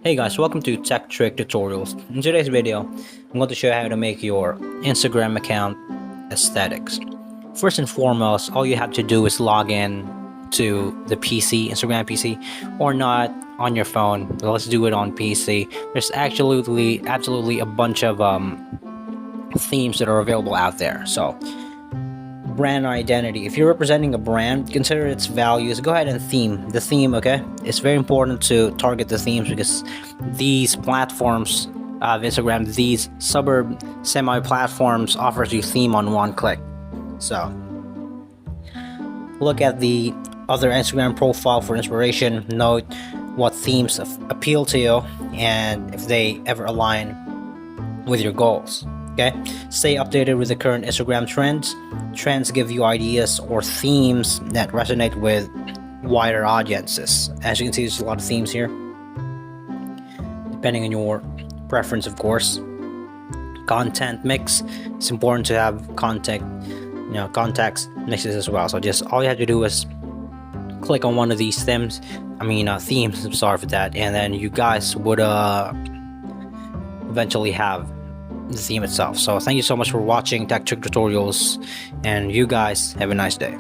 Hey guys, welcome to Tech Trick Tutorials. In today's video, I'm going to show you how to make your Instagram account aesthetics. First and foremost, all you have to do is log in to the PC, Instagram PC, or not on your phone. But let's do it on PC. There's absolutely a bunch of themes that are available out there. So, brand identity. If you're representing a brand, consider its values. Go ahead and theme the theme. Okay, it's very important to target the themes because these platforms of Instagram, these suburb semi platforms, offers you theme on one click. So look at the other Instagram profile for inspiration. Note what themes appeal to you and if they ever align with your goals. Okay, stay updated with the current Instagram trends. Trends give you ideas or themes that resonate with wider audiences. As you can see, there's a lot of themes here, depending on your preference, of course. Content mix. It's important to have context mixes as well. So just all you have to do is click on one of these themes. I'm sorry for that, and then you guys would eventually have the theme itself. So thank you so much for watching Tech Trick Tutorials, and you guys have a nice day.